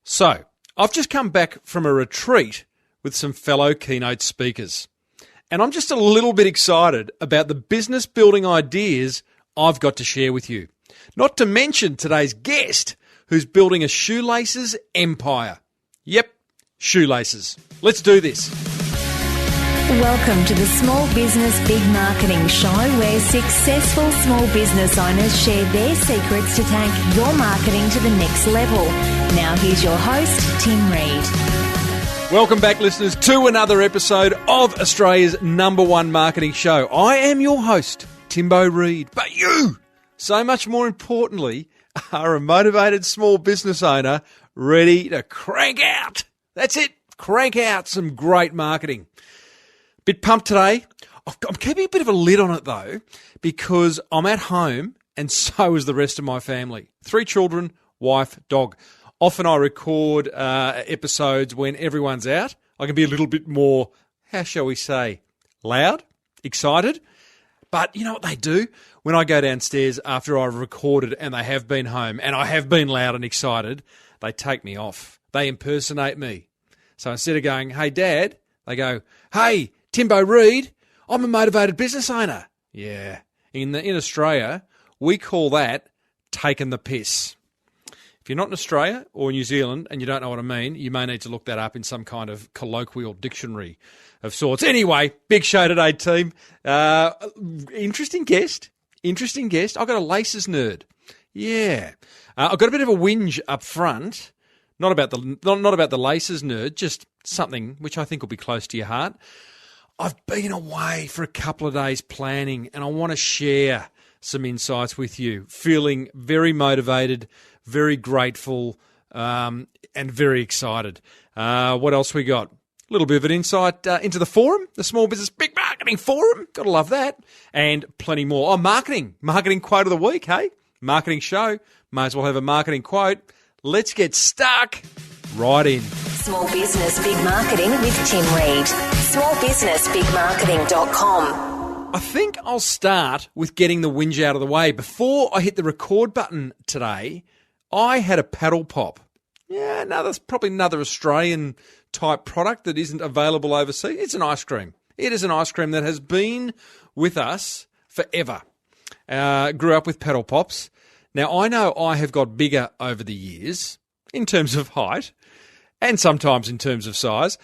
So, I've just come back from a retreat with some fellow keynote speakers, and I'm just a little bit excited about the business building ideas I've got to share with you. Not to mention today's guest, who's building a shoelaces empire. Yep, shoelaces. Let's do this. Welcome to the Small Business Big Marketing Show, where successful small business owners share their secrets to take your marketing to the next level. Now here's your host, Tim Reid. Welcome back, listeners, to another episode of Australia's #1 marketing show. I am your host, Timbo Reid, but you, so much more importantly, are a motivated small business owner ready to crank out. That's it, crank out some great marketing. Bit pumped today. I'm keeping a bit of a lid on it though, because I'm at home and so is the rest of my family. 3 children, wife, dog. Often I record episodes when everyone's out. I can be a little bit more, how shall we say, loud, excited. But you know what they do? When I go downstairs after I've recorded and they have been home and I have been loud and excited, they take me off. They impersonate me. So instead of going, "Hey, Dad," they go, "Hey, Timbo Reid, I'm a motivated business owner." Yeah. In Australia, we call that taking the piss. If you're not in Australia or New Zealand and you don't know what I mean, you may need to look that up in some kind of colloquial dictionary of sorts. Anyway, big show today, team. Interesting guest. I've got a laces nerd. Yeah. I've got a bit of a whinge up front. Not about the laces nerd, just something which I think will be close to your heart. I've been away for a couple of days planning and I want to share some insights with you. Feeling very motivated, very grateful, and very excited. What else we got? A little bit of an insight into the forum, the Small Business Big Marketing Forum. Got to love that. And plenty more. Oh, marketing quote of the week, hey? Marketing show. May as well have a marketing quote. Let's get stuck right in. Small Business Big Marketing with Tim Reid. smallbusinessbigmarketing.com. I think I'll start with getting the whinge out of the way. Before I hit the record button today, I had a paddle pop. Yeah, probably another Australian type product that isn't available overseas. It's an ice cream. It is an ice cream that has been with us forever. Grew up with paddle pops. Now, I know I have got bigger over the years in terms of height and sometimes in terms of size.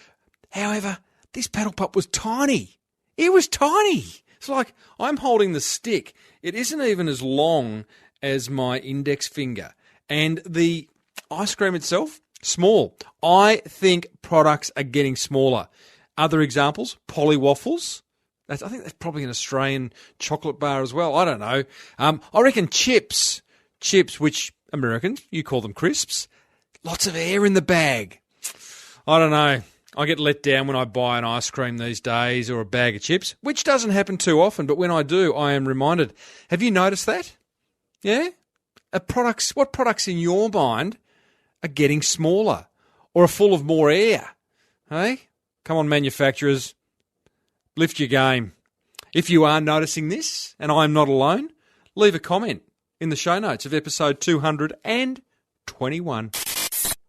However, this paddle pop was tiny. It was tiny. It's like I'm holding the stick. It isn't even as long as my index finger. And the ice cream itself, small. I think products are getting smaller. Other examples, Polly Waffles. I think that's probably an Australian chocolate bar as well. I don't know. I reckon chips, which Americans, you call them crisps. Lots of air in the bag. I don't know. I get let down when I buy an ice cream these days or a bag of chips, which doesn't happen too often, but when I do, I am reminded. Have you noticed that? Yeah? What products in your mind are getting smaller or are full of more air? Hey? Come on, manufacturers. Lift your game. If you are noticing this, and I'm not alone, leave a comment in the show notes of episode 221.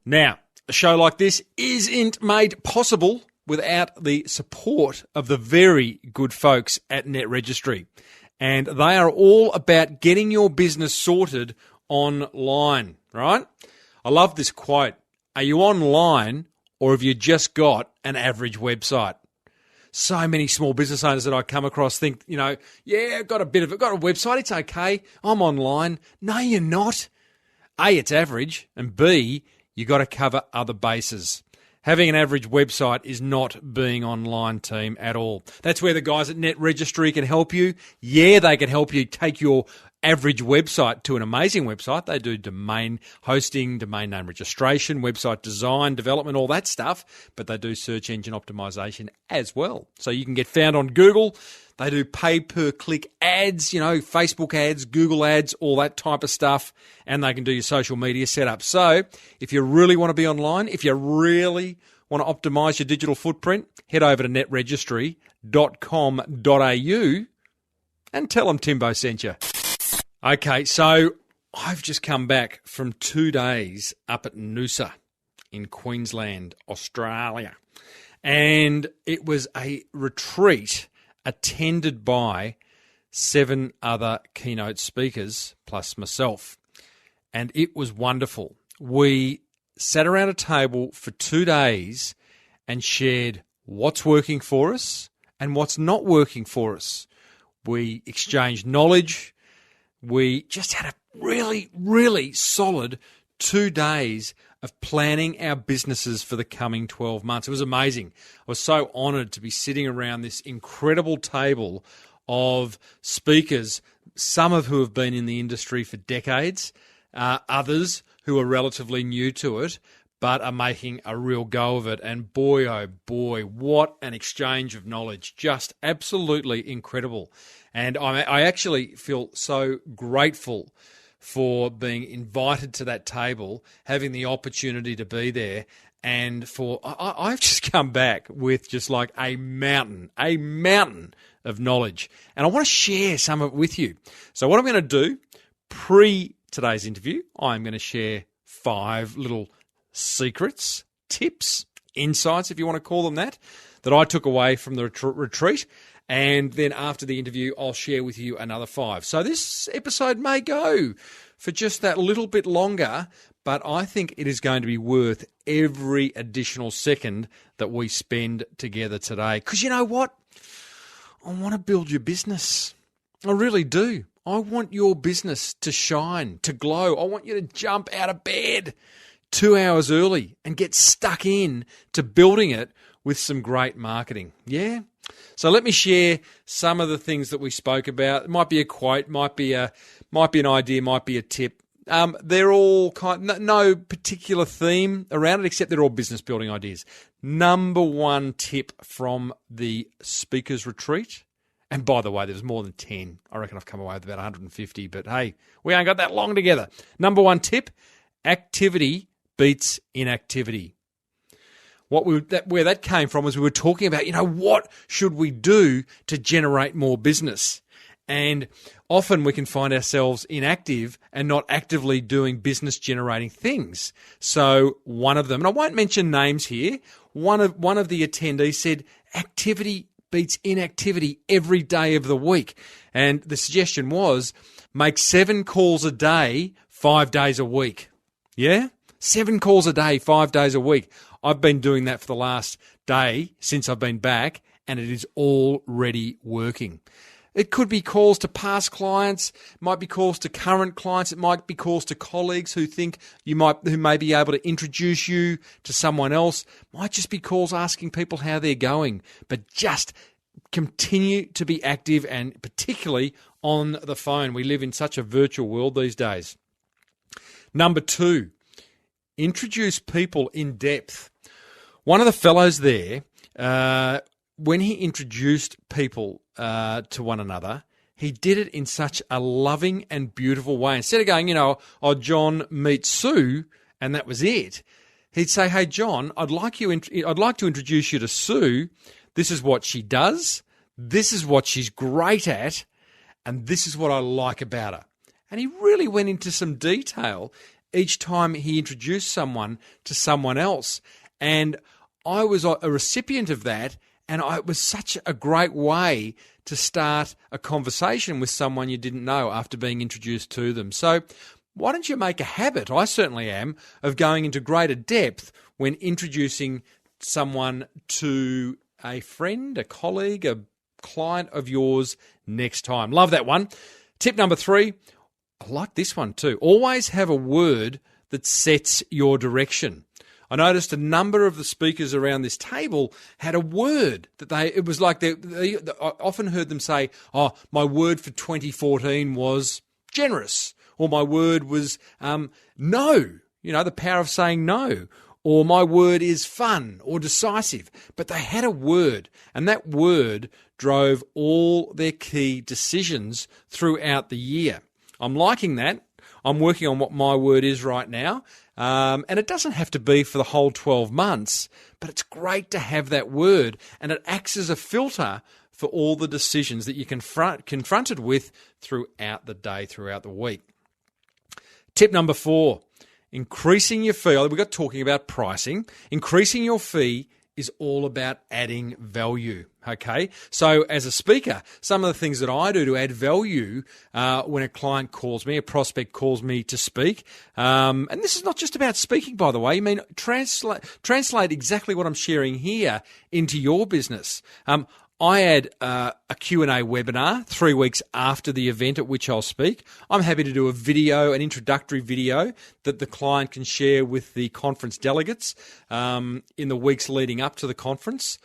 Now, a show like this isn't made possible without the support of the very good folks at Net Registry. And they are all about getting your business sorted online, right? I love this quote. Are you online or have you just got an average website? So many small business owners that I come across think, yeah, I've got a website, it's okay, I'm online. No, you're not. A, it's average, and B, you got to cover other bases. Having an average website is not being online, team, at all. That's where the guys at Net Registry can help you. Yeah, they can help you take your average website to an amazing website. They do domain hosting, domain name registration, website design, development, all that stuff, but they do search engine optimization as well. So you can get found on Google. They do pay-per-click ads, Facebook ads, Google ads, all that type of stuff, and they can do your social media setup. So if you really want to be online, if you really want to optimize your digital footprint, head over to netregistry.com.au and tell them Timbo sent you. Okay, so I've just come back from 2 days up at Noosa in Queensland, Australia. And it was a retreat attended by 7 other keynote speakers, plus myself. And it was wonderful. We sat around a table for 2 days and shared what's working for us and what's not working for us. We exchanged knowledge. We just had a really, really solid 2 days of planning our businesses for the coming 12 months. It was amazing. I was so honoured to be sitting around this incredible table of speakers, some of who have been in the industry for decades, others who are relatively new to it, but are making a real go of it. And boy, oh boy, what an exchange of knowledge. Just absolutely incredible. And I actually feel so grateful for being invited to that table, having the opportunity to be there, and for I've just come back with just like a mountain of knowledge. And I want to share some of it with you. So what I'm going to do pre today's interview, I'm going to share 5 little secrets, tips, insights, if you want to call them that I took away from the retreat. And then after the interview, I'll share with you another 5. So this episode may go for just that little bit longer, but I think it is going to be worth every additional second that we spend together today. Because you know what? I want to build your business. I really do. I want your business to shine, to glow. I want you to jump out of bed 2 hours early and get stuck in to building it with some great marketing. Yeah? So let me share some of the things that we spoke about. It might be a quote, might be an idea, might be a tip. They're all no particular theme around it, except they're all business building ideas. Number 1 tip from the speakers retreat. And by the way, there's more than 10. I reckon I've come away with about 150, but hey, we ain't got that long together. Number 1 tip, activity beats inactivity. Where that came from was we were talking about, what should we do to generate more business? And often we can find ourselves inactive and not actively doing business generating things. So one of them, and I won't mention names here, one of the attendees said activity beats inactivity every day of the week. And the suggestion was make 7 calls a day, 5 days a week. Yeah? 7 calls a day, 5 days a week. I've been doing that for the last day since I've been back, and it is already working. It could be calls to past clients, it might be calls to current clients, it might be calls to colleagues who may be able to introduce you to someone else. It might just be calls asking people how they're going, but just continue to be active, and particularly on the phone. We live in such a virtual world these days. Number 2, introduce people in depth. One of the fellows there, when he introduced people to one another, he did it in such a loving and beautiful way. Instead of going, John, meet Sue, and that was it, he'd say, hey, John, I'd like to introduce you to Sue. This is what she does. This is what she's great at. And this is what I like about her. And he really went into some detail each time he introduced someone to someone else. And I was a recipient of that, and it was such a great way to start a conversation with someone you didn't know after being introduced to them. So why don't you make a habit, I certainly am, of going into greater depth when introducing someone to a friend, a colleague, a client of yours next time. Love that one. Tip number 3, I like this one too. Always have a word that sets your direction. I noticed a number of the speakers around this table had a word that it was like I often heard them say, my word for 2014 was generous, or my word was no, the power of saying no, or my word is fun or decisive. But they had a word, and that word drove all their key decisions throughout the year. I'm liking that. I'm working on what my word is right now. And it doesn't have to be for the whole 12 months, but it's great to have that word, and it acts as a filter for all the decisions that you're confronted with throughout the day, throughout the week. Tip number 4, increasing your fee. We got talking about pricing. Increasing your fee is all about adding value, okay? So as a speaker, some of the things that I do to add value when a client calls me, a prospect calls me to speak, and this is not just about speaking, by the way. I mean, translate exactly what I'm sharing here into your business. I add a Q&A webinar 3 weeks after the event at which I'll speak. I'm happy to do an introductory video that the client can share with the conference delegates in the weeks leading up to the conference.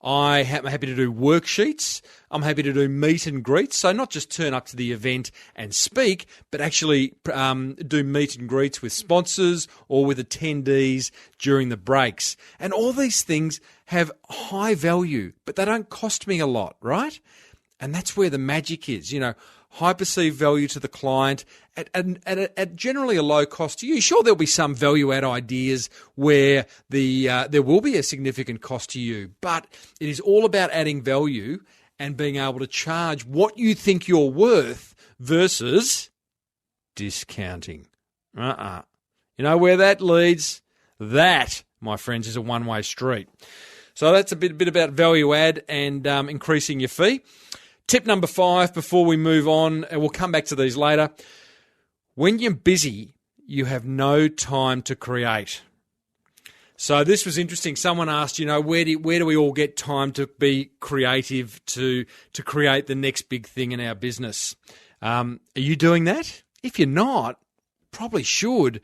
I'm happy to do worksheets. I'm happy to do meet and greets. So not just turn up to the event and speak, but actually do meet and greets with sponsors or with attendees during the breaks. And all these things have high value, but they don't cost me a lot, right? And that's where the magic is, high perceived value to the client at generally a low cost to you. Sure, there'll be some value add ideas where there will be a significant cost to you, but it is all about adding value and being able to charge what you think you're worth versus discounting. You know where that leads? That, my friends, is a one-way street. So that's a bit about value add and increasing your fee. Tip number 5 before we move on, and we'll come back to these later. When you're busy, you have no time to create. So this was interesting. Someone asked, where do we all get time to be creative to create the next big thing in our business? Are you doing that? If you're not, probably should.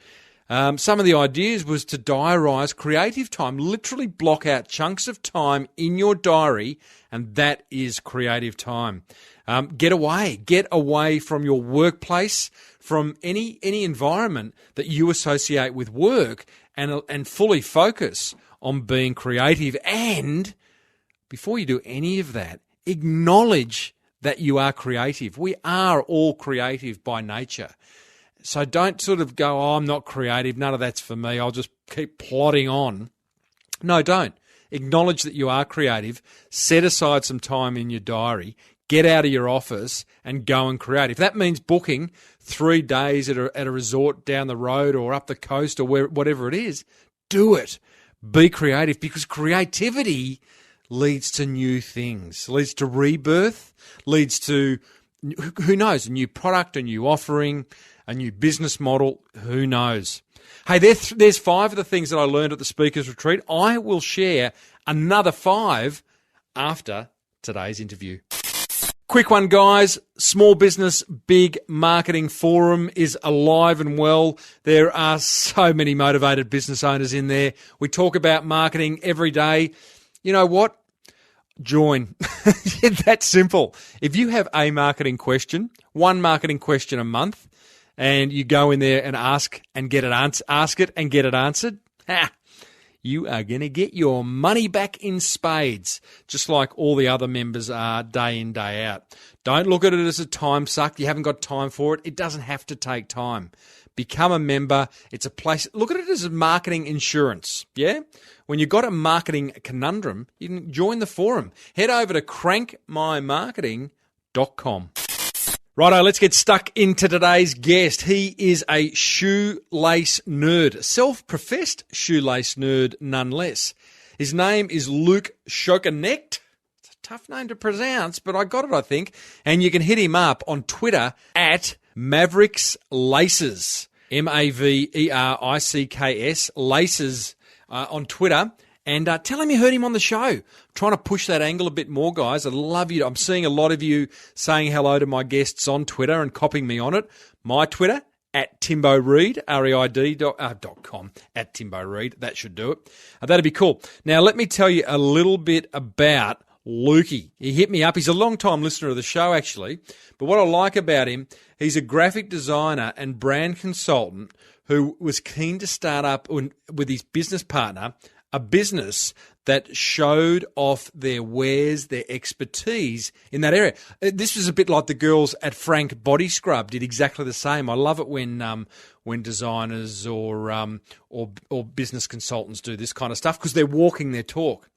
Some of the ideas was to diarise creative time, literally block out chunks of time in your diary, and that is creative time. Get away from your workplace, from any environment that you associate with work, and fully focus on being creative. And before you do any of that, acknowledge that you are creative. We are all creative by nature. So don't sort of go, I'm not creative, none of that's for me, I'll just keep plodding on. No, don't. Acknowledge that you are creative, set aside some time in your diary, get out of your office and go and create. If that means booking 3 days at a resort down the road or up the coast or whatever it is, do it. Be creative, because creativity leads to new things, leads to rebirth, leads to, who knows, a new product, a new offering, a new business model, who knows. Hey, there's 5 of the things that I learned at the Speakers Retreat. I will share another 5 after today's interview. Quick one, guys. Small Business Big Marketing Forum is alive and well. There are so many motivated business owners in there. We talk about marketing every day. You know what? Join. That's simple. If you have a marketing question, one marketing question a month, and you go in there and ask it and get it answered, you are going to get your money back in spades, just like all the other members are day in, day out. Don't look at it as a time suck. You haven't got time for it. It doesn't have to take time. Become a member. It's a place. Look at it as a marketing insurance, yeah? When you've got a marketing conundrum, you can join the forum. Head over to crankmymarketing.com. Righto, let's get stuck into today's guest. He is a shoelace nerd, self-professed shoelace nerd nonetheless. His name is Luke Schoknecht. It's a tough name to pronounce, but I got it, I think. And you can hit him up on Twitter at Mavericks Laces, Mavericks, Laces on Twitter. And tell him you heard him on the show. I'm trying to push that angle a bit more, guys. I'd love you. I'm seeing a lot of you saying hello to my guests on Twitter and copying me on it. My Twitter, at Timbo Reid, REID.com, at Timbo Reid. That should do it. That'd be cool. Now, let me tell you a little bit about Lukey. He hit me up. He's a long-time listener of the show, actually. But what I like about him, he's a graphic designer and brand consultant who was keen to start up with his business partner a business that showed off their wares, their expertise in that area. This was a bit like the girls at Frank Body Scrub did exactly the same. I love it when designers or business consultants do this kind of stuff because they're walking their talk.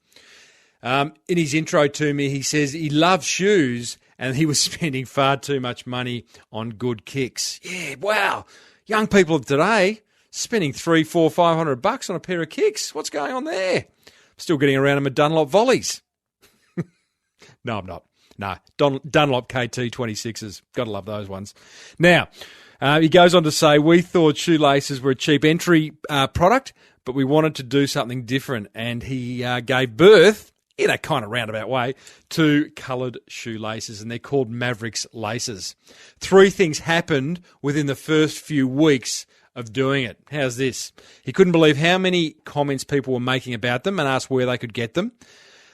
In his intro to me, he says he loves shoes and he was spending far too much money on good kicks. Yeah, wow. Young people of today spending $300, $400, $500 on a pair of kicks. What's going on there? Still getting around them at Dunlop volleys. No, I'm not. No, Dunlop KT 26s. Got to love those ones. Now, he goes on to say, we thought shoelaces were a cheap entry product, but we wanted to do something different. And he gave birth, in a kind of roundabout way, to coloured shoelaces, and they're called Mavericks Laces. 3 things happened within the first few weeks of doing it. How's this? He couldn't believe how many comments people were making about them and asked where they could get them.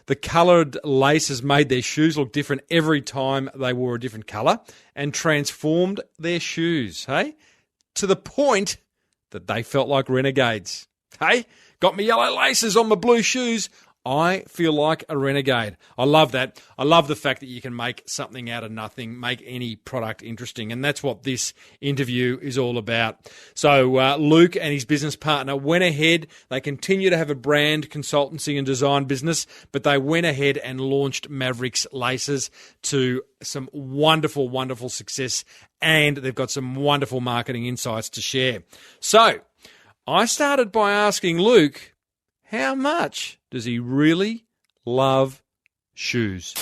The coloured laces made their shoes look different every time they wore a different colour and transformed their shoes, hey? To the point that they felt like renegades. Hey, got me yellow laces on my blue shoes. I feel like a renegade. I love that. I love the fact that you can make something out of nothing, make any product interesting, and that's what this interview is all about. So Luke and his business partner went ahead. They continue to have a brand consultancy and design business, but they went ahead and launched Mavericks Laces to some wonderful, wonderful success, and they've got some wonderful marketing insights to share. So I started by asking Luke, how much does he really love shoes?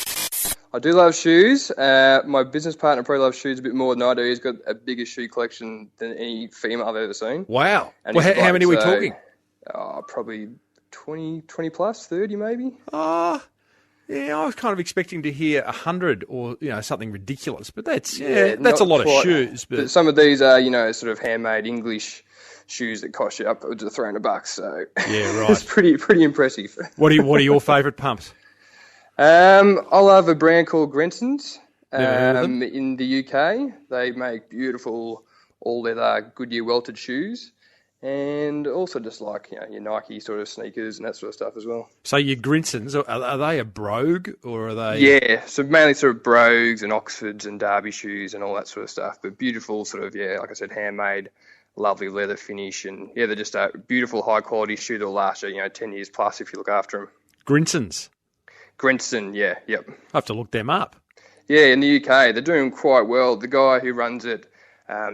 I do love shoes. My business partner probably loves shoes a bit more than I do. He's got a bigger shoe collection than any female I've ever seen. Wow. Well, how many are we talking? Probably 20 plus, 30 maybe. Yeah, I was kind of expecting to hear 100 or something ridiculous, but that's a lot of shoes. But some of these are sort of handmade English shoes that cost you upwards of $300. So yeah, right. It's pretty impressive. What are your favourite pumps? I love a brand called Grensons in the UK. They make beautiful all-leather Goodyear welted shoes, and also just like your Nike sort of sneakers and that sort of stuff as well. So your Grensons, are they a brogue or are they? Yeah, so mainly sort of brogues and Oxfords and Derby shoes and all that sort of stuff, but beautiful sort of, like I said, handmade, lovely leather finish, and they're just a beautiful high quality shoe that'll last you 10 years plus if you look after them. Grensons? Grenson, yep. I have to look them up. Yeah, in the UK, they're doing quite well. The guy who runs it,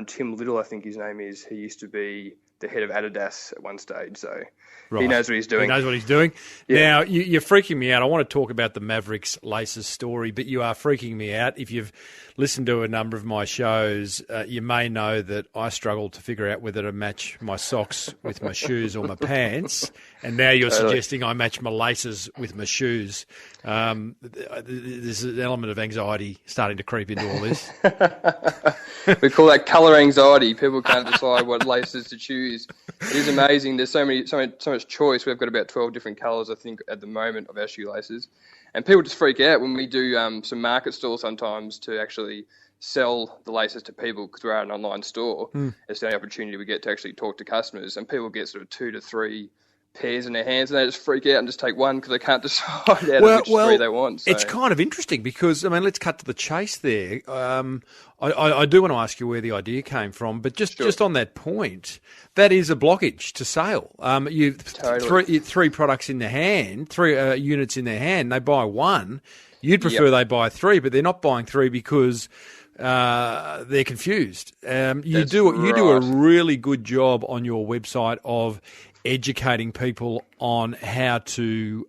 Tim Little, I think his name is, he used to be the head of Adidas at one stage, so right. He knows what he's doing. He knows what he's doing. Yeah. Now, you're freaking me out. I want to talk about the Mavericks Laces story, but you are freaking me out. If you've listened to a number of my shows, you may know that I struggle to figure out whether to match my socks with my shoes or my pants, and now you're suggesting I match my laces with my shoes. There's an element of anxiety starting to creep into all this. We call that colour anxiety. People can't decide what laces to choose. It is amazing. There's so much choice. We've got about 12 different colours, I think, at the moment of our shoelaces. And people just freak out when we do some market stalls sometimes to actually sell the laces to people because we're at an online store. It's the only opportunity we get to actually talk to customers. And people get sort of 2 to 3 pairs in their hands and they just freak out and just take one because they can't decide out of which 3 they want. So. It's kind of interesting because, let's cut to the chase there. I do want to ask you where the idea came from, but just on that point, that is a blockage to sale. Totally. Three products in their hand, 3 units in their hand, they buy one. You'd prefer they buy 3, but they're not buying 3 because they're confused. You do a really good job on your website of educating people on how to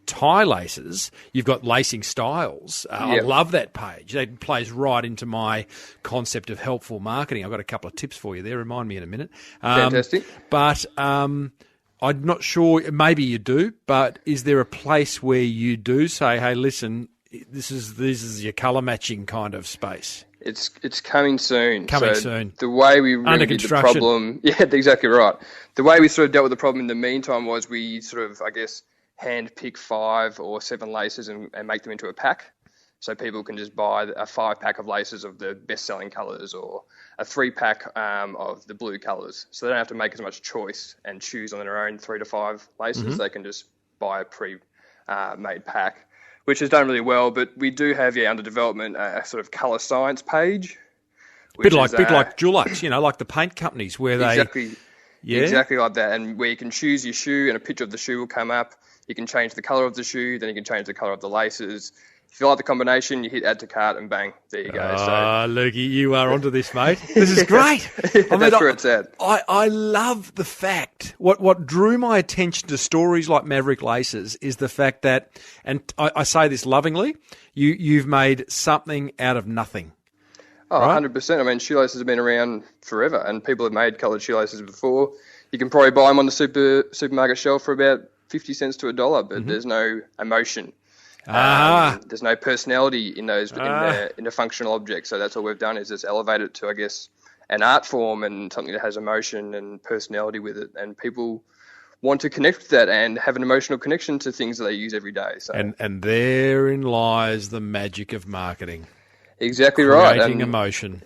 tie laces. You've got lacing styles. I love that page. That plays right into my concept of helpful marketing. I've got a couple of tips for you there. Remind me in a minute. Fantastic. But I'm not sure, maybe you do, but is there a place where you do say, hey, listen, this is your colour matching kind of space? It's coming soon. Soon. The way we remedied the problem, exactly right. The way we sort of dealt with the problem in the meantime was we sort of, I guess, hand pick 5 or 7 laces and make them into a pack. So people can just buy a 5-pack of laces of the best-selling colours or a 3-pack of the blue colours. So they don't have to make as much choice and choose on their own 3 to 5 laces. Mm-hmm. They can just buy a pre-made pack, which has done really well. But we do have, under development, a sort of colour science page. Bit like Dulux, like the paint companies where exactly like that, and where you can choose your shoe and a picture of the shoe will come up. You can change the colour of the shoe, then you can change the colour of the laces. if you like the combination, you hit add to cart and bang, there you go. Lukey, you are onto this, mate. This is great. That's where it's at. I love the fact, what drew my attention to stories like Maverick Laces is the fact that, and I say this lovingly, you've made something out of nothing. Oh, right? 100%. I mean, shoelaces have been around forever, and people have made coloured shoelaces before. You can probably buy them on the supermarket shelf for about 50 cents to $1, but there's no emotion. There's no personality in those in the functional object. So that's all we've done is just elevate it to, I guess, an art form and something that has emotion and personality with it. And people want to connect with that and have an emotional connection to things that they use every day. So. And therein lies the magic of marketing. Exactly right. Creating emotion.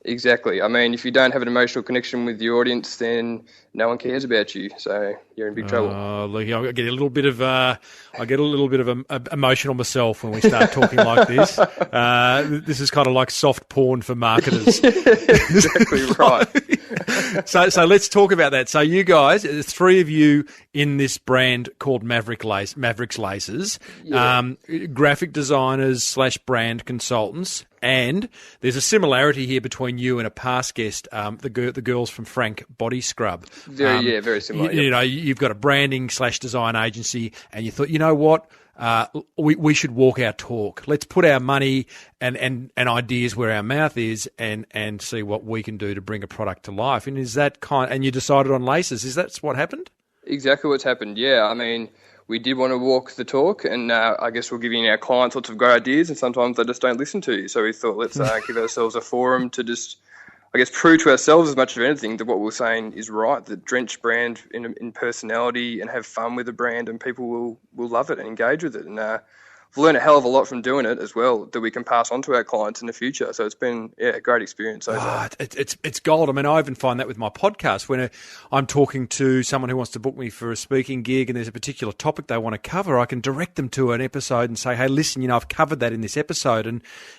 Exactly. I mean, if you don't have an emotional connection with the audience, then no one cares about you. So you're in big trouble. Look, I get a little bit of emotional myself when we start talking like this. This is kind of like soft porn for marketers. Exactly right. So let's talk about that. So you guys, there's three of you in this brand called Mavericks Laces, graphic designers / brand consultants. And there's a similarity here between you and a past guest, the girls from Frank Body Scrub. Very similar. You know, you've got a branding / design agency, and you thought, you know what, we should walk our talk. Let's put our money and ideas where our mouth is, and see what we can do to bring a product to life. And is that and you decided on laces? Is that what happened? Exactly what's happened. Yeah, I mean, we did want to walk the talk, and I guess we're giving our clients lots of great ideas, and sometimes they just don't listen to you. So we thought, let's give ourselves a forum to just, I guess, prove to ourselves as much of anything that what we're saying is right, that drench brand in personality and have fun with the brand, and people will love it and engage with it. And we've learned a hell of a lot from doing it as well that we can pass on to our clients in the future. So it's been a great experience so far. It's gold. I mean, I even find that with my podcast when I'm talking to someone who wants to book me for a speaking gig and there's a particular topic they want to cover, I can direct them to an episode and say, hey, listen, I've covered that in this episode.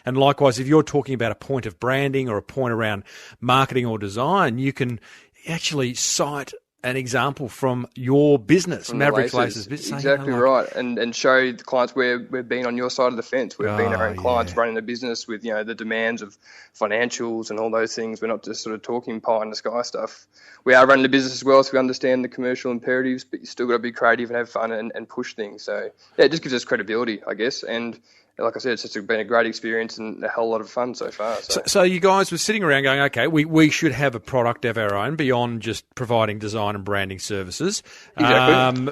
And likewise, if you're talking about a point of branding or a point around marketing or design, you can actually cite an example from your business, Mavericks Laces business. Exactly right. And show the clients where we've been on your side of the fence. We've been our own clients running a business with, the demands of financials and all those things. We're not just sort of talking pie in the sky stuff. We are running a business as well, so we understand the commercial imperatives, but you still got to be creative and have fun and push things. So, it just gives us credibility, I guess. And like I said, it's just been a great experience and a whole lot of fun so far. So you guys were sitting around going, okay, we should have a product of our own beyond just providing design and branding services. Exactly.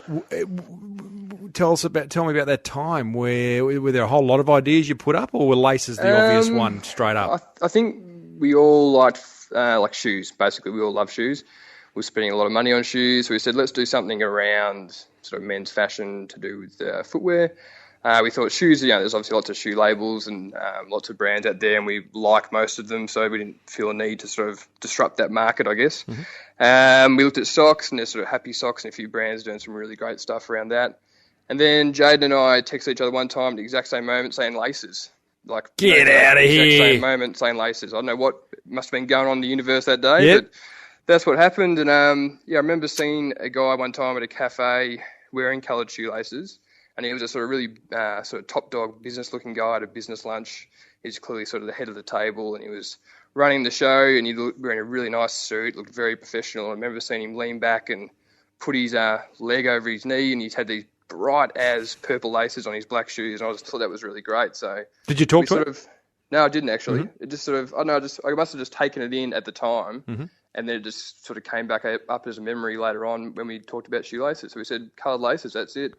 Tell me about that time. Were there a whole lot of ideas you put up, or were laces the obvious one straight up? I think we all like shoes. Basically, we all love shoes. We're spending a lot of money on shoes. So we said, let's do something around sort of men's fashion to do with footwear. We thought shoes, there's obviously lots of shoe labels and lots of brands out there, and we like most of them, so we didn't feel a need to sort of disrupt that market, I guess. Mm-hmm. We looked at socks, and there's sort of Happy Socks and a few brands doing some really great stuff around that. And then Jaden and I texted each other one time at the exact same moment saying laces. Get out of here. Exact same moment saying laces. I don't know what must have been going on in the universe that day, but that's what happened. And I remember seeing a guy one time at a cafe wearing coloured shoelaces. And he was a sort of really sort of top dog business looking guy at a business lunch. He's clearly sort of the head of the table, and he was running the show, and he looked wearing a really nice suit, looked very professional. I remember seeing him lean back and put his leg over his knee, and he's had these bright as purple laces on his black shoes, and I just thought that was really great. So did you talk to him? No, I didn't actually. Mm-hmm. It just sort of, I must have just taken it in at the time, mm-hmm. and then it just sort of came back up as a memory later on when we talked about shoelaces. So we said, coloured laces, that's it.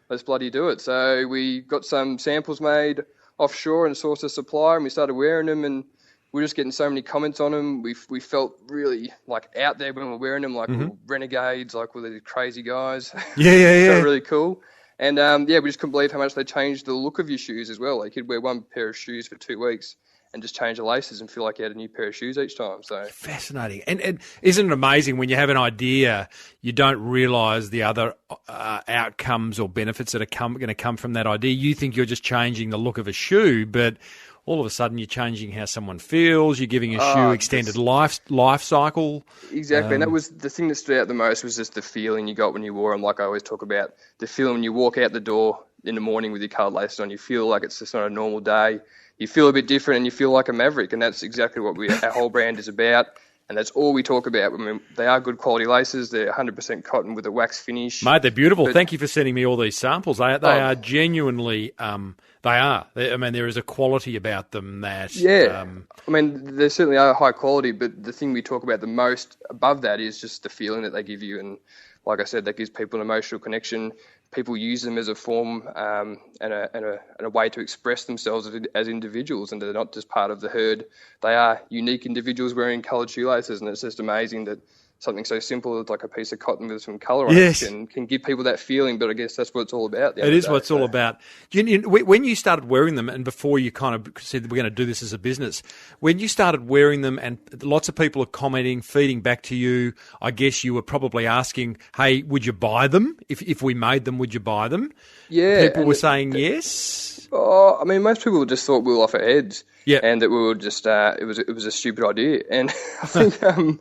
Let's bloody do it. So we got some samples made offshore and sourced a supplier, and we started wearing them, and we were just getting so many comments on them. We felt really out there when we were wearing them, mm-hmm. we're renegades, we're these crazy guys. Yeah. So really cool. And we just couldn't believe how much they changed the look of your shoes as well. You could wear one pair of shoes for 2 weeks and just change the laces and feel like you had a new pair of shoes each time. So fascinating. And isn't it amazing when you have an idea, you don't realise the other outcomes or benefits that are going to come from that idea. You think you're just changing the look of a shoe, but all of a sudden you're changing how someone feels. You're giving a shoe extended life cycle. Exactly, and that was the thing that stood out the most was just the feeling you got when you wore them. Like I always talk about, the feeling when you walk out the door in the morning with your coloured laces on, you feel like it's just not a normal day. You feel a bit different and you feel like a maverick, and that's exactly what our whole brand is about. And that's all we talk about. I mean, they are good quality laces. They're 100% cotton with a wax finish. Mate, they're beautiful. Thank you for sending me all these samples. They are genuinely, they are. I mean, there is a quality about them that... Yeah. I mean, they certainly are high quality, but the thing we talk about the most above that is just the feeling that they give you. And like I said, that gives people an emotional connection. People use them as a form and a way to express themselves as individuals, and they're not just part of the herd. They are unique individuals wearing coloured shoelaces, and it's just amazing that something so simple like a piece of cotton with some colour on it can give people that feeling. But I guess that's what it's all about. It is what it's all about. When you started wearing them, and before you kind of said we're going to do this as a business, when you started wearing them and lots of people are commenting, feeding back to you, I guess you were probably asking, hey, would you buy them? If we made them, would you buy them? Yeah. People were saying yes. Oh, I mean, most people just thought we were off our heads. Yeah. And that we were just, it was a stupid idea. And I think...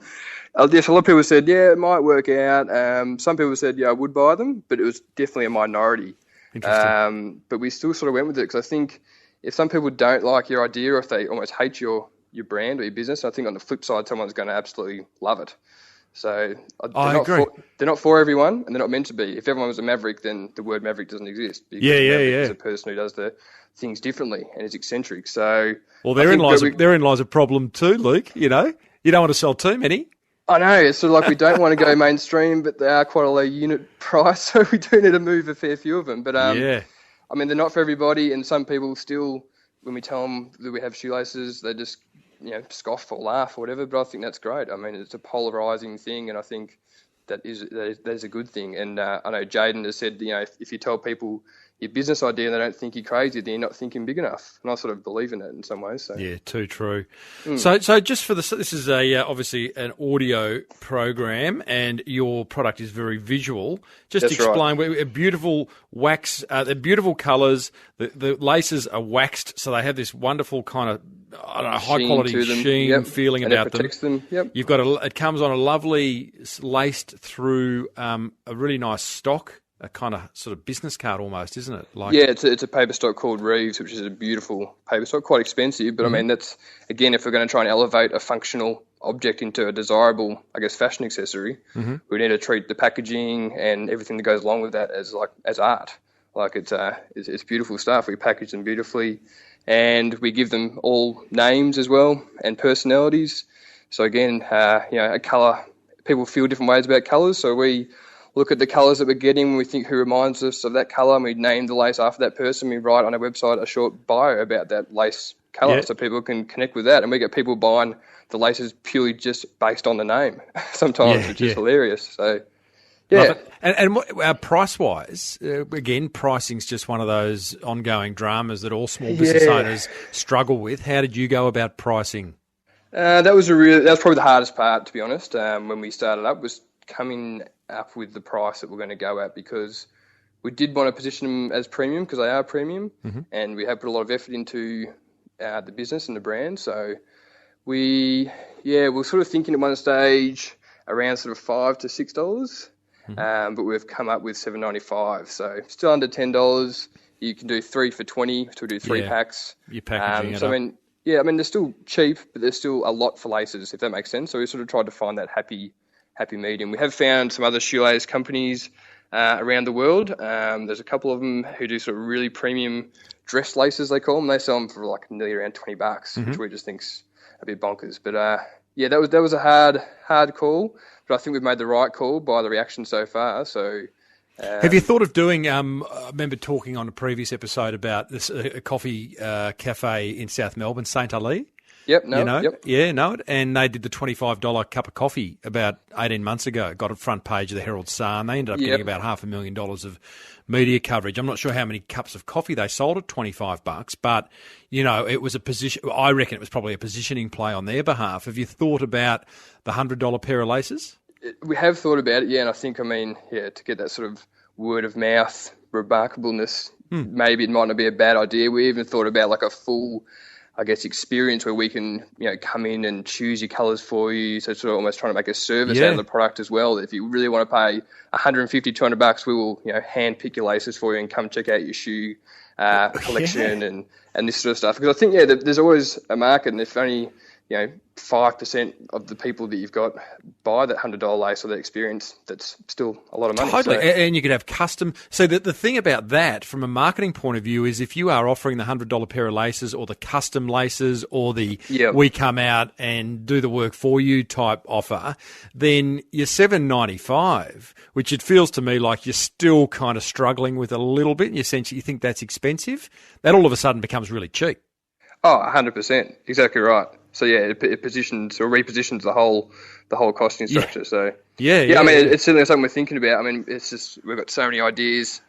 Yes, a lot of people said, yeah, it might work out. Some people said, yeah, I would buy them, but it was definitely a minority. Interesting. But we still sort of went with it because I think if some people don't like your idea or if they almost hate your brand or your business, I think on the flip side, someone's going to absolutely love it. So I agree. They're not for everyone, and they're not meant to be. If everyone was a maverick, then the word maverick doesn't exist. Because It's a person who does the things differently and is eccentric. So therein lies a problem too, Luke. You know, you don't want to sell too many. I know, it's sort of like we don't want to go mainstream, but they are quite a low unit price, so we do need to move a fair few of them. But I mean, they're not for everybody, and some people still, when we tell them that we have shoelaces, they just scoff or laugh or whatever. But I think that's great. I mean, it's a polarizing thing, and I think that is a good thing. And I know Jaden has said, if you tell people your business idea and they don't think you're crazy, then you're not thinking big enough. And I sort of believe in it in some ways. So. Yeah, too true. So just for this is obviously an audio program, and your product is very visual. Just That's explain, right. a beautiful wax, they're beautiful colours. The laces are waxed, so they have this wonderful kind of high quality sheen feeling and about it protects them. Yep. You've got it comes on a lovely laced through a really nice stock. A kind of sort of business card almost, isn't it? It's a paper stock called Reid, which is a beautiful paper stock, quite expensive. But I mean, that's, again, if we're going to try and elevate a functional object into a desirable, I guess, fashion accessory, we need to treat the packaging and everything that goes along with that as art. Like it's beautiful stuff. We package them beautifully, and we give them all names as well and personalities. So again, a colour, people feel different ways about colours. So we look at the colours that we're getting, we think who reminds us of that colour, and we name the lace after that person. We write on our website a short bio about that lace colour so people can connect with that. And we get people buying the laces purely just based on the name sometimes, which is hilarious. So, yeah. And price-wise, again, pricing's just one of those ongoing dramas that all small business owners struggle with. How did you go about pricing? That was probably the hardest part, to be honest, when we started up, was coming up with the price that we're going to go at, because we did want to position them as premium because they are premium, and we have put a lot of effort into the business and the brand. So we're sort of thinking at one stage around sort of $5 to $6, but we've come up with $7.95, so still under $10. You can do 3 for $20, so we do 3 packs. You're packaging it up. I mean, they're still cheap, but they're still a lot for laces, if that makes sense. So we sort of tried to find that happy medium. We have found some other shoelace companies around the world. There's a couple of them who do sort of really premium dress laces, they call them. They sell them for like nearly around $20, which we just think's a bit bonkers. But that was a hard call, but I think we've made the right call by the reaction so far. So. Have you thought of doing, I remember talking on a previous episode about this a coffee cafe in South Melbourne, St. Ali? Yep, and they did the $25 cup of coffee about 18 months ago. Got a front page of the Herald Sun. They ended up getting about $500,000 of media coverage. I'm not sure how many cups of coffee they sold at $25, but it was a position. I reckon it was probably a positioning play on their behalf. Have you thought about the $100 pair of laces? We have thought about it, and I think, to get that sort of word of mouth remarkableness, maybe it might not be a bad idea. We even thought about like a full I guess, experience where we can, come in and choose your colours for you. So sort of almost trying to make a service out of the product as well. If you really want to pay $150, $200, we will, hand pick your laces for you and come check out your shoe collection and this sort of stuff. Because I think, there's always a market, and if only, 5% of the people that you've got buy that $100 lace or that experience, that's still a lot of money. Totally. So. And you could have custom. So the thing about that from a marketing point of view is if you are offering the $100 pair of laces or the custom laces or the we come out and do the work for you type offer, then your $7.95, which it feels to me like you're still kind of struggling with a little bit in your sense you think that's expensive, that all of a sudden becomes really cheap. Oh, 100%. Exactly right. So it positions or repositions the whole costing structure. So I mean, it's certainly something we're thinking about. I mean, it's just we've got so many ideas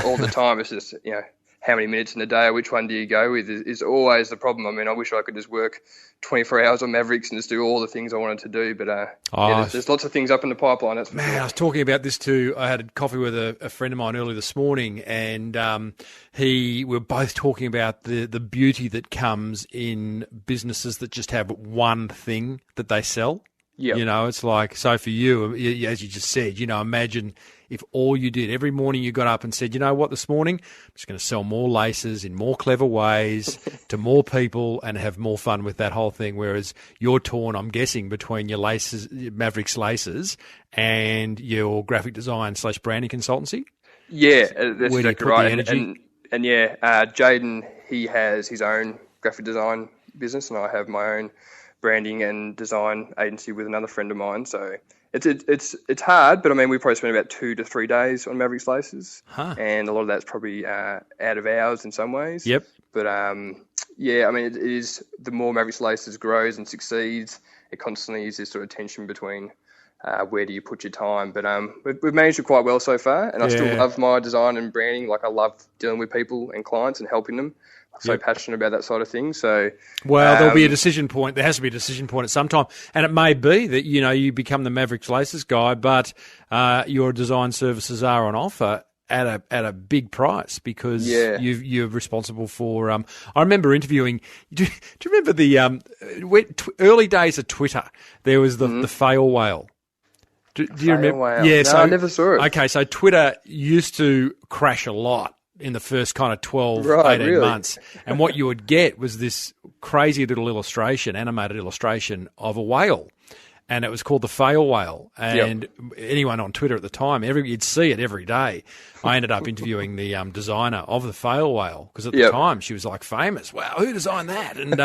all the time. It's just how many minutes in a day or which one do you go with is always the problem. I mean, I wish I could just work 24 hours on Mavericks and just do all the things I wanted to do. But there's lots of things up in the pipeline. That's for sure. I was talking about this too. I had a coffee with a friend of mine early this morning, and we were both talking about the beauty that comes in businesses that just have one thing that they sell. Yeah, it's like, so for you, as you just said, imagine if all you did every morning you got up and said, you know what, this morning I'm just going to sell more laces in more clever ways to more people and have more fun with that whole thing. Whereas you're torn, I'm guessing, between your laces, Mavericks Laces, and your graphic design / branding consultancy. Yeah, that's Where exactly right. And Jaden, he has his own graphic design business, and I have my own branding and design agency with another friend of mine. So it's hard, but I mean, we probably spend about 2 to 3 days on Mavericks Laces, and a lot of that's probably out of hours in some ways. Yep. But I mean, it is, the more Mavericks Laces grows and succeeds, it constantly is this sort of tension between where do you put your time. But we've managed it quite well so far, and I still love my design and branding. Like, I love dealing with people and clients and helping them. So passionate about that sort of thing. So, there'll be a decision point. There has to be a decision point at some time, and it may be that you become the Mavericks Laces guy, but your design services are on offer at a big price because you're responsible for. I remember interviewing. Do you remember the early days of Twitter? There was the fail whale. Do you remember? Whale. Yeah, no, I never saw it. Okay, so Twitter used to crash a lot in the first kind of 12, 18 months. And what you would get was this crazy little animated illustration of a whale. And it was called the fail whale. And anyone on Twitter at the time, you'd see it every day. I ended up interviewing the designer of the fail whale because at the time she was like famous. Wow, who designed that? And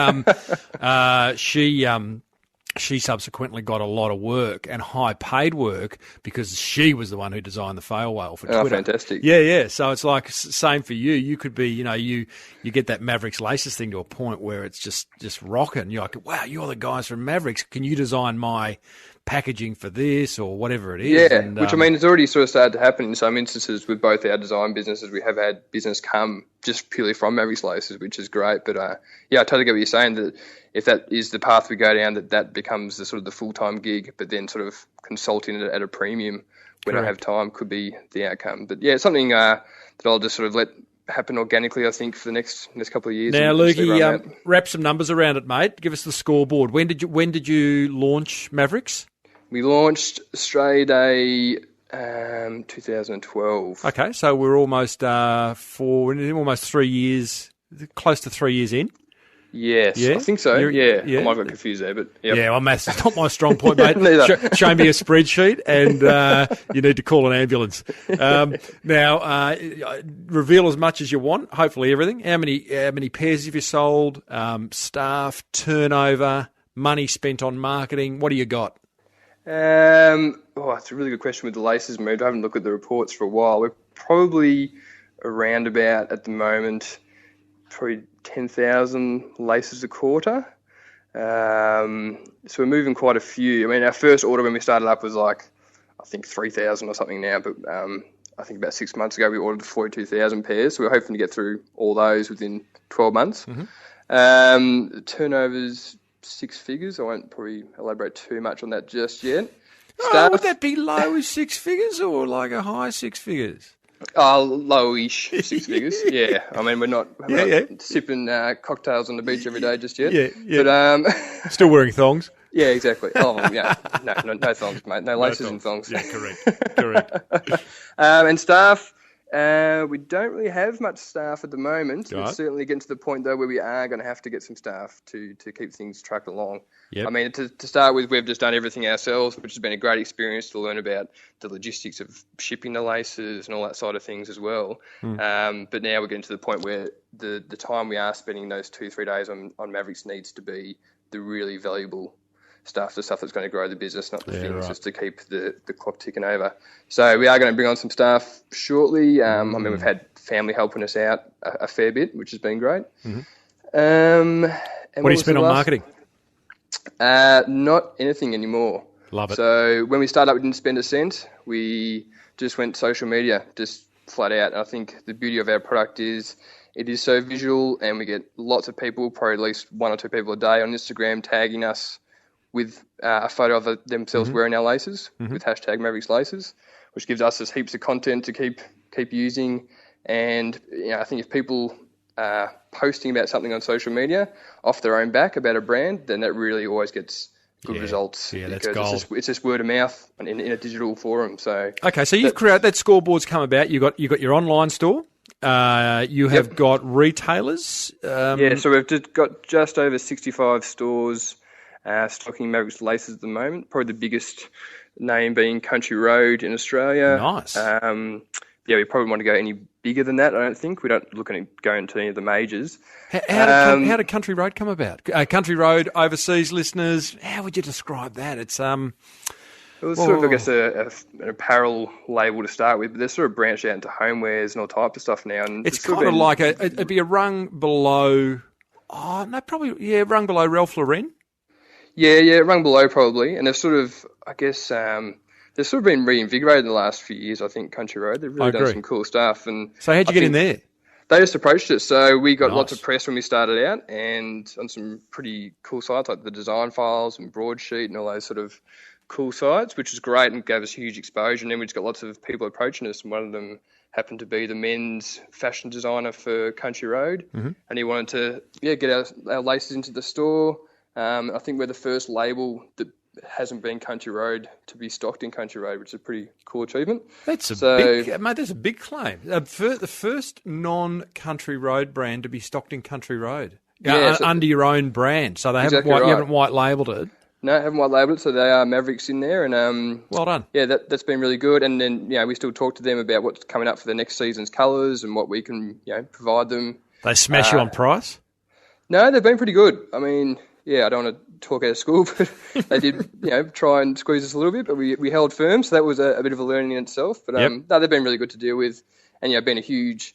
she subsequently got a lot of work and high-paid work because she was the one who designed the fail whale for Twitter. Oh, fantastic. Yeah. So it's like, same for you. You could be, you get that Mavericks Laces thing to a point where it's just rocking. You're like, wow, you're the guys from Mavericks. Can you design my packaging for this or whatever it is? Yeah, and, which I mean, it's already sort of started to happen in some instances with both our design businesses. We have had business come just purely from Mavericks Laces, which is great. But I totally get what you're saying, that if that is the path we go down, that becomes the sort of the full-time gig, but then sort of consulting at a premium when I have time could be the outcome. But yeah, it's something that I'll just sort of let happen organically, I think, for the next couple of years. Now, Lukey, wrap some numbers around it, mate. Give us the scoreboard. When did you launch Mavericks? We launched Australia Day 2012. Okay, so we're almost almost 3 years, close to 3 years in. Yes, I think so. I might have got confused there, but well, maths is not my strong point, mate. Show me a spreadsheet and you need to call an ambulance. Now, reveal as much as you want, hopefully everything. How many pairs have you sold, staff, turnover, money spent on marketing? What do you got? It's a really good question with the laces moved. I haven't looked at the reports for a while. We're probably around about, at the moment, probably 10,000 laces a quarter. So we're moving quite a few. I mean, our first order when we started up was like, I think 3,000 or something now, but I think about 6 months ago we ordered 42,000 pairs. So we're hoping to get through all those within 12 months. Mm-hmm. Turnovers, 6 figures. I won't probably elaborate too much on that just yet. Would that be low 6 figures or like a high 6 figures? Lowish 6 figures. Yeah, I mean we're not sipping cocktails on the beach every day just yet. Yeah. But still wearing thongs. Yeah, exactly. Oh, yeah, no thongs, mate. No laces and thongs. Yeah, correct. And staff, we don't really have much staff at the moment. Right. It's certainly getting to the point though where we are going to have to get some staff to keep things tracked along. Yep. I mean, to start with, we've just done everything ourselves, which has been a great experience to learn about the logistics of shipping the laces and all that side of things as well. But now we're getting to the point where the time we are spending those 2-3 days on Mavericks needs to be the really valuable stuff, the stuff that's going to grow the business, not the things just to keep the clock ticking over. So we are going to bring on some staff shortly. I mean, we've had family helping us out a fair bit, which has been great. Mm-hmm. And what do you spend on marketing? Not anything anymore. Love it. So when we started up, we didn't spend a cent. We just went social media, just flat out. And I think the beauty of our product is it is so visual, and we get lots of people, probably at least 1 or 2 people a day on Instagram tagging us with a photo of themselves wearing our laces with hashtag Mavericks Laces, which gives us heaps of content to keep using. And I think if people are posting about something on social media off their own back about a brand, then that really always gets good results. Yeah, that's gold. It's just word of mouth in a digital forum. So okay, so you've created that scoreboard's come about. You got your online store. You have got retailers. So we've got just over 65 stores stocking Mavericks Laces at the moment. Probably the biggest name being Country Road in Australia. Nice. We probably want to go any bigger than that, I don't think. We're not looking at going to any of the majors. How did Country Road come about? Country Road, overseas listeners, how would you describe that? It's It was sort of, I guess, an apparel label to start with, but they're sort of branched out into homewares and all types of stuff now. And it's kind of like it'd be a rung below, rung below Ralph Lauren. Yeah, rung below probably. And they've sort of, I guess, they've sort of been reinvigorated in the last few years, I think, Country Road. They've really done some cool stuff. And so how'd you get in there? They just approached us. So we got lots of press when we started out, and on some pretty cool sites like the Design Files and Broadsheet and all those sort of cool sites, which was great and gave us huge exposure. And then we just got lots of people approaching us, and one of them happened to be the men's fashion designer for Country Road, and he wanted to get our laces into the store. I think we're the first label that hasn't been Country Road to be stocked in Country Road, which is a pretty cool achievement. That's a big claim. The first non-Country Road brand to be stocked in Country Road under your own brand. So they you haven't white labelled it. No, haven't white labelled it. So they are Mavericks in there, and well done. Yeah, that's been really good. And then we still talk to them about what's coming up for the next season's colours and what we can provide them. They smash you on price? No, they've been pretty good. I mean, I don't want to talk out of school, but they did, try and squeeze us a little bit, but we held firm, so that was a bit of a learning in itself. But no, they've been really good to deal with, and been a huge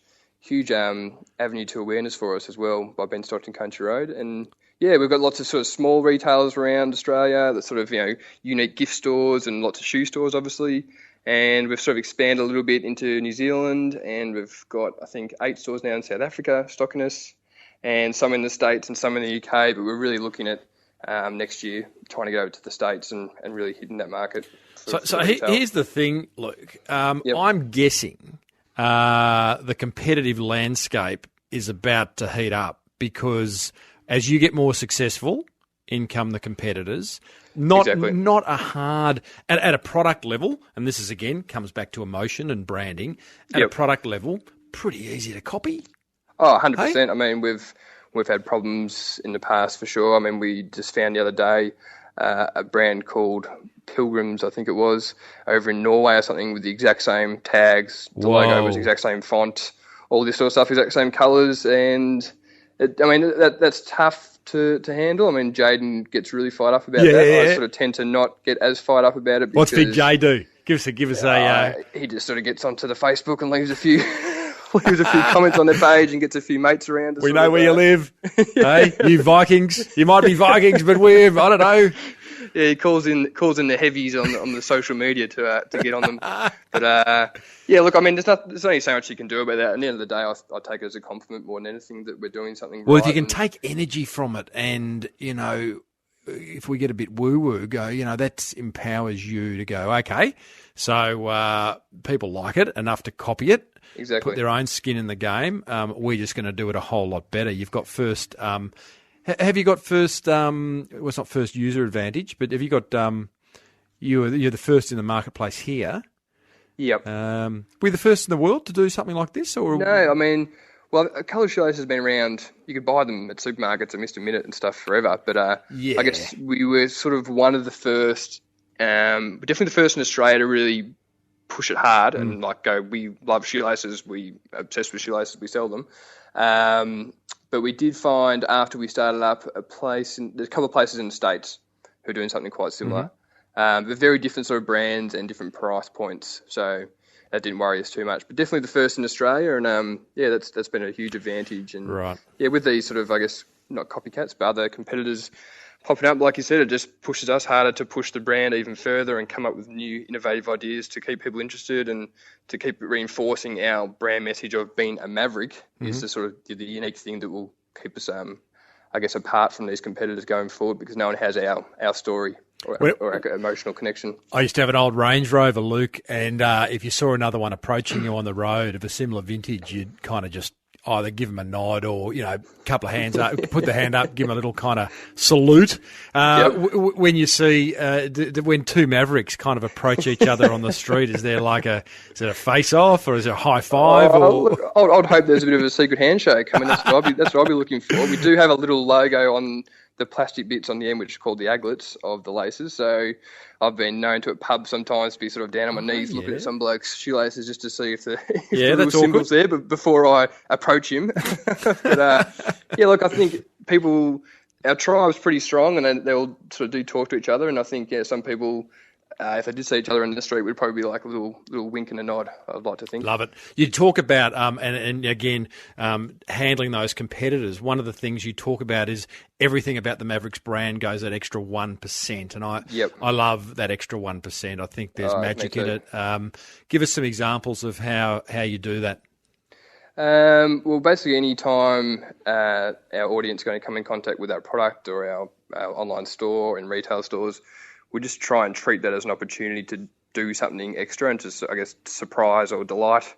avenue to awareness for us as well by being stocked in Country Road. And we've got lots of sort of small retailers around Australia that sort of unique gift stores and lots of shoe stores, obviously. And we've sort of expanded a little bit into New Zealand, and we've got, I think, 8 stores now in South Africa stocking us, and some in the States and some in the UK, but we're really looking at next year trying to go to the States and really hitting that market. So here's the thing, Luke. I'm guessing the competitive landscape is about to heat up, because as you get more successful, in come the competitors. Not a hard at a product level, and this is again comes back to emotion and branding. At a product level, pretty easy to copy. Oh, 100%. Hey? I mean, we've had problems in the past for sure. I mean, we just found the other day a brand called Pilgrims, I think it was, over in Norway or something, with the exact same tags. The logo was the exact same font, all this sort of stuff, exact same colours, and that's tough to handle. I mean, Jaden gets really fired up about that. I sort of tend to not get as fired up about it. What's Big J do? Give us a. He just sort of gets onto the Facebook and leaves a few comments on their page and gets a few mates around. We know where you live. Hey, you Vikings. You might be Vikings, but I don't know. Yeah, he calls in the heavies on the social media to get on them. But look, I mean, there's only so much you can do about that. At the end of the day, I take it as a compliment more than anything that we're doing something right. Well, if you can take energy from it, and if we get a bit woo-woo, go, that empowers you to go, okay, so people like it enough to copy it, exactly, put their own skin in the game. We're just going to do it a whole lot better. You've got first, have you got first, well, it's not first user advantage, but have you got, you're the first in the marketplace here. Yep. We're the first in the world to do something like this? Or No, I mean, well, coloured shoelaces has been around. You could buy them at supermarkets at Mr. Minute and stuff forever. But I guess we were sort of one of the first, definitely the first in Australia to really push it hard and go, we love shoelaces, we are obsessed with shoelaces, we sell them. But we did find after we started up there's a couple of places in the States who are doing something quite similar. But very different sort of brands and different price points. So that didn't worry us too much. But definitely the first in Australia, and that's been a huge advantage. And right. Yeah, with these sort of, I guess, not copycats, but other competitors popping up, like you said, it just pushes us harder to push the brand even further and come up with new innovative ideas to keep people interested and to keep reinforcing our brand message of being a Maverick is the sort of the unique thing that will keep us, I guess, apart from these competitors going forward, because no one has our story. Or our emotional connection. I used to have an old Range Rover, Luke, and if you saw another one approaching you on the road of a similar vintage, you'd kind of just either give them a nod or, a couple of hands up, put the hand up, give them a little kind of salute. When you see, when two Mavericks kind of approach each other on the street, is it a face-off or is it a high-five? I'd hope there's a bit of a secret handshake. I mean, that's what I'd be looking for. We do have a little logo on the plastic bits on the end, which are called the aglets of the laces. So I've been known to at pubs sometimes to be sort of down on my knees looking at some bloke's shoelaces just to see if the little symbol's there, but before I approach him. But look, I think our tribe's pretty strong, and they all sort of do talk to each other. And I think some people, if they did see each other in the street, would probably be like a little wink and a nod, I'd like to think. Love it. You talk about, and again, handling those competitors. One of the things you talk about is everything about the Mavericks brand goes that extra 1%. And I love that extra 1%. I think there's magic in it. Give us some examples of how you do that. Well, basically any time our audience is going to come in contact with our product or our online store and retail stores, we just try and treat that as an opportunity to do something extra and to, I guess, surprise or delight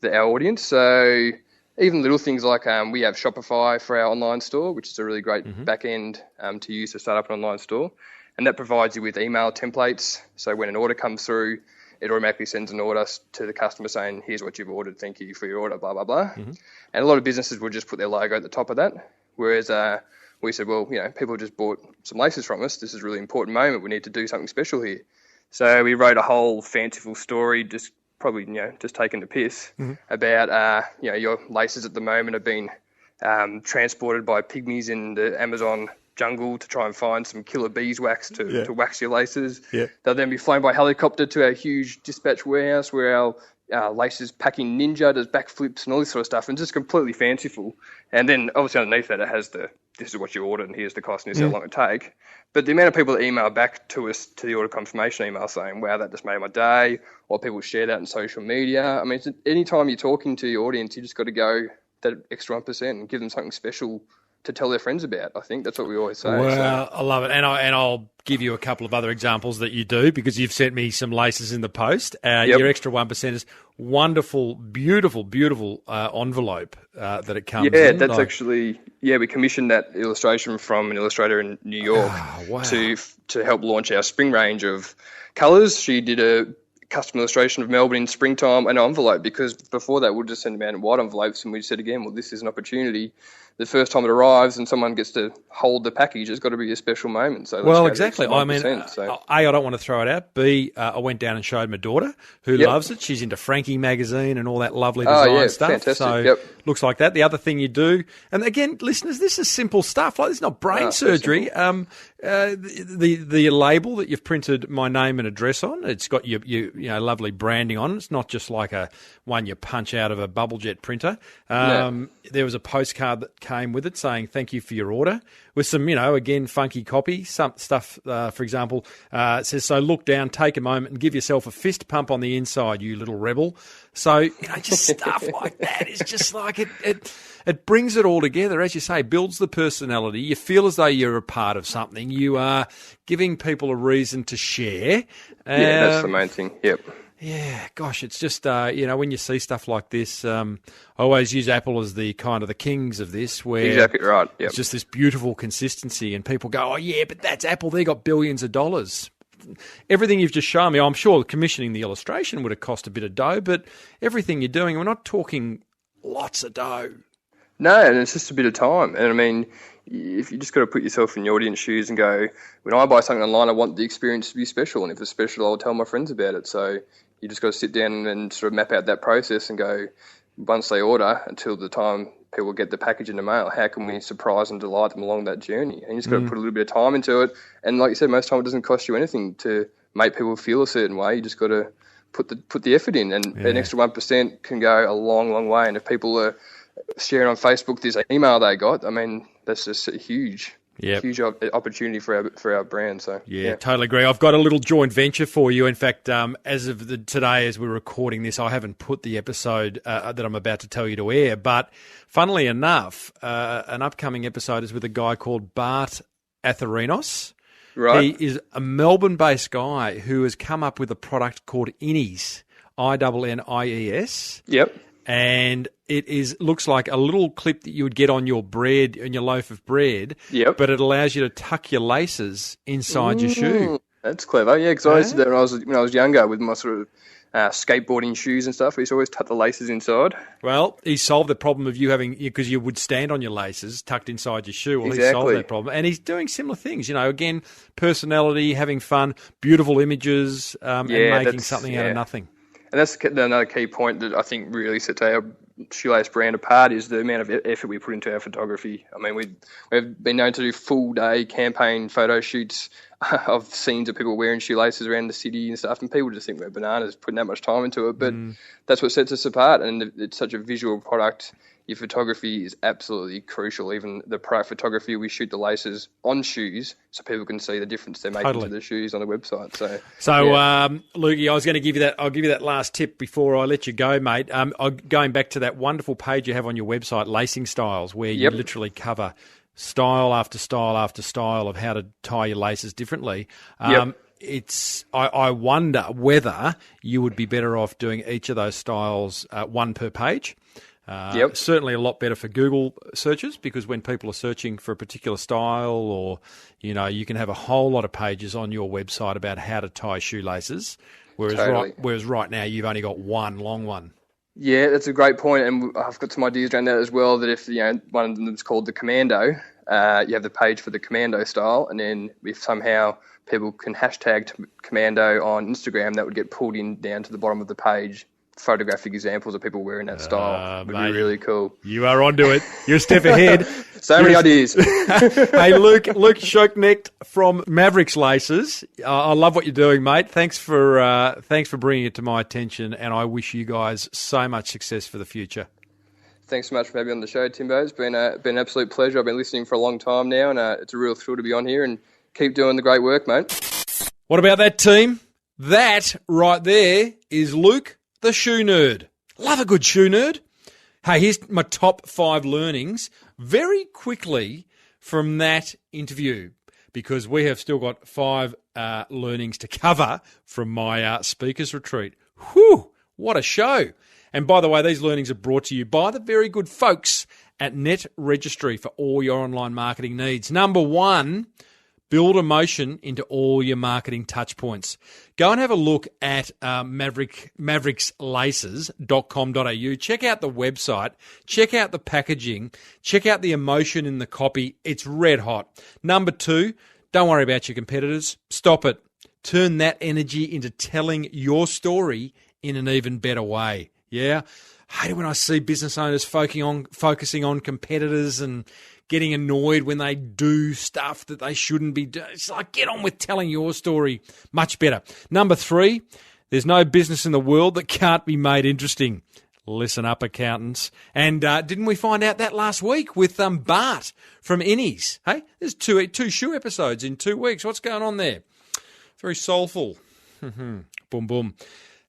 our audience. So even little things like we have Shopify for our online store, which is a really great back end to use to start up an online store. And that provides you with email templates. So when an order comes through, it automatically sends an order to the customer saying, here's what you've ordered, thank you for your order, blah, blah, blah. And a lot of businesses will just put their logo at the top of that. Whereas we said, well, people just bought some laces from us. This is a really important moment. We need to do something special here. So we wrote a whole fanciful story, just probably, just taking the piss about, your laces at the moment have been transported by pygmies in the Amazon jungle to try and find some killer beeswax to wax your laces. Yeah. They'll then be flown by helicopter to our huge dispatch warehouse where our laces packing ninja does backflips and all this sort of stuff, and just completely fanciful. And then obviously underneath that it has this is what you ordered and here's the cost and here's how long it take. But the amount of people that email back to us to the order confirmation email saying, wow, that just made my day, or people share that on social media. I mean, anytime you're talking to your audience, you just got to go that extra 1% and give them something special to tell their friends about. I think that's what we always say. Well, I love it. And I'll give you a couple of other examples that you do, because you've sent me some laces in the post. Your extra 1% is wonderful, beautiful, beautiful envelope that it comes in. Yeah, that's actually, we commissioned that illustration from an illustrator in New York to help launch our spring range of colours. She did a custom illustration of Melbourne in springtime, an envelope, because before that we'll just send them out in white envelopes, and we said again, well, this is an opportunity. The first time it arrives and someone gets to hold the package, it's got to be a special moment. So exactly. I mean, A, I don't want to throw it out. B, I went down and showed my daughter, who loves it. She's into Frankie magazine and all that lovely design stuff. Fantastic. So looks like that. The other thing you do, and again, listeners, this is simple stuff. Like, it's not brain surgery. The label that you've printed my name and address on, it's got your lovely branding on. It's not just like one you punch out of a bubble jet printer. There was a postcard that came with it saying, thank you for your order. with some, again, funky copy. Some stuff, for example, it says, so look down, take a moment and give yourself a fist pump on the inside, you little rebel. So, just stuff like that is just like it brings it all together. As you say, builds the personality. You feel as though you're a part of something. You are giving people a reason to share. Yeah, that's the main thing. Yep. Yeah, gosh, it's just, when you see stuff like this, I always use Apple as the kind of the kings of this, where exactly right. Yep. It's just this beautiful consistency, and people go, oh, yeah, but that's Apple. They got billions of dollars. Everything you've just shown me, I'm sure commissioning the illustration would have cost a bit of dough, but everything you're doing, we're not talking lots of dough. No, and it's just a bit of time. And I mean, if you just got to put yourself in the audience shoes and go, when I buy something online, I want the experience to be special. And if it's special, I'll tell my friends about it. So you just got to sit down and sort of map out that process and go, once they order, until the time people get the package in the mail, how can we surprise and delight them along that journey? And you just got to put a little bit of time into it. And like you said, most of the time it doesn't cost you anything to make people feel a certain way. You just got to put the effort in. And an extra 1% can go a long, long way. And if people are sharing on Facebook this email they got, I mean, that's just a huge opportunity for our brand. So yeah, totally agree. I've got a little joint venture for you. In fact, as of today, as we're recording this, I haven't put the episode that I'm about to tell you to air. But funnily enough, an upcoming episode is with a guy called Bart Atherinos. Right. He is a Melbourne-based guy who has come up with a product called Innies, INNIES. Yep. And it looks like a little clip that you would get on your bread, on your loaf of bread. Yep. But it allows you to tuck your laces inside your shoe. That's clever. Yeah, because I used to do that when I was younger with my sort of skateboarding shoes and stuff. We used to always tuck the laces inside. Well, he solved the problem of you having, because you would stand on your laces tucked inside your shoe. Well, exactly. He solved that problem. And he's doing similar things, again, personality, having fun, beautiful images, and making something out of nothing. And that's another key point that I think really sets our shoelace brand apart, is the amount of effort we put into our photography. I mean, we've been known to do full-day campaign photo shoots of scenes of people wearing shoelaces around the city and stuff, and people just think we're bananas putting that much time into it. But that's what sets us apart, and it's such a visual product. Your photography is absolutely crucial. Even the product photography, we shoot the laces on shoes so people can see the difference they're making to the shoes on the website. So Lukey, I was going to give you that. I'll give you that last tip before I let you go, mate. Going back to that wonderful page you have on your website, Lacing Styles, where you literally cover style after style after style of how to tie your laces differently. I wonder whether you would be better off doing each of those styles one per page. Certainly a lot better for Google searches, because when people are searching for a particular style, or you can have a whole lot of pages on your website about how to tie shoelaces, whereas right now you've only got one long one. Yeah, that's a great point, and I've got some ideas around that as well. That if one of them is called the Commando, you have the page for the Commando style, and then if somehow people can hashtag Commando on Instagram, that would get pulled in down to the bottom of the page. Photographic examples of people wearing that style would be really cool. You are onto it. You're a step ahead. Many ideas. Hey, Luke Schoknecht from Mavericks Laces. I love what you're doing, mate. Thanks for bringing it to my attention, and I wish you guys so much success for the future. Thanks so much for having me on the show, Timbo. It's been an absolute pleasure. I've been listening for a long time now, and it's a real thrill to be on here, and keep doing the great work, mate. What about that team? That right there is Luke, the shoe nerd. Love a good shoe nerd. Hey, here's my top 5 learnings very quickly from that interview, because we have still got 5 learnings to cover from my speakers retreat. Whew, what a show. And by the way, these learnings are brought to you by the very good folks at Net Registry for all your online marketing needs. Number 1, build emotion into all your marketing touch points. Go and have a look at mavericklaces.com.au. Check out the website. Check out the packaging. Check out the emotion in the copy. It's red hot. Number 2, don't worry about your competitors. Stop it. Turn that energy into telling your story in an even better way. Yeah? I hate it when I see business owners focusing on competitors and getting annoyed when they do stuff that they shouldn't be doing. It's like, get on with telling your story. Much better. Number 3, there's no business in the world that can't be made interesting. Listen up, accountants. And didn't we find out that last week with Bart from Innies? Hey, there's two shoe episodes in 2 weeks. What's going on there? Very soulful. Boom, boom.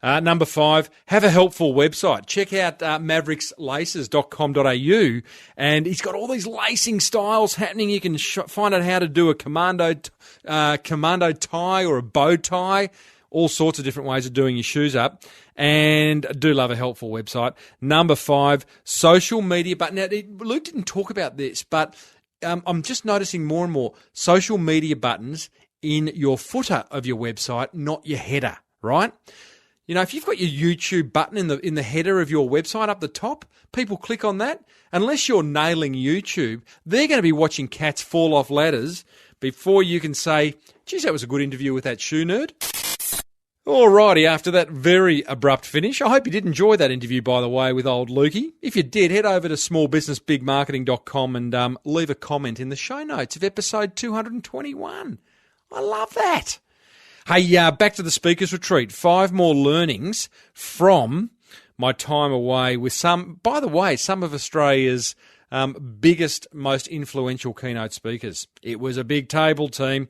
Number 5, have a helpful website. Check out mavericslaces.com.au, and he's got all these lacing styles happening. You can find out how to do a commando tie or a bow tie, all sorts of different ways of doing your shoes up. And I do love a helpful website. Number 5, social media. But now, Luke didn't talk about this, but I'm just noticing more and more social media buttons in your footer of your website, not your header, right? You know, if you've got your YouTube button in the header of your website up the top, people click on that. Unless you're nailing YouTube, they're going to be watching cats fall off ladders before you can say, geez, that was a good interview with that shoe nerd. Alrighty, after that very abrupt finish, I hope you did enjoy that interview, by the way, with old Lukey. If you did, head over to smallbusinessbigmarketing.com and leave a comment in the show notes of episode 221. I love that. Hey, back to the speakers retreat. 5 more learnings from my time away with some of Australia's biggest, most influential keynote speakers. It was a big table, team.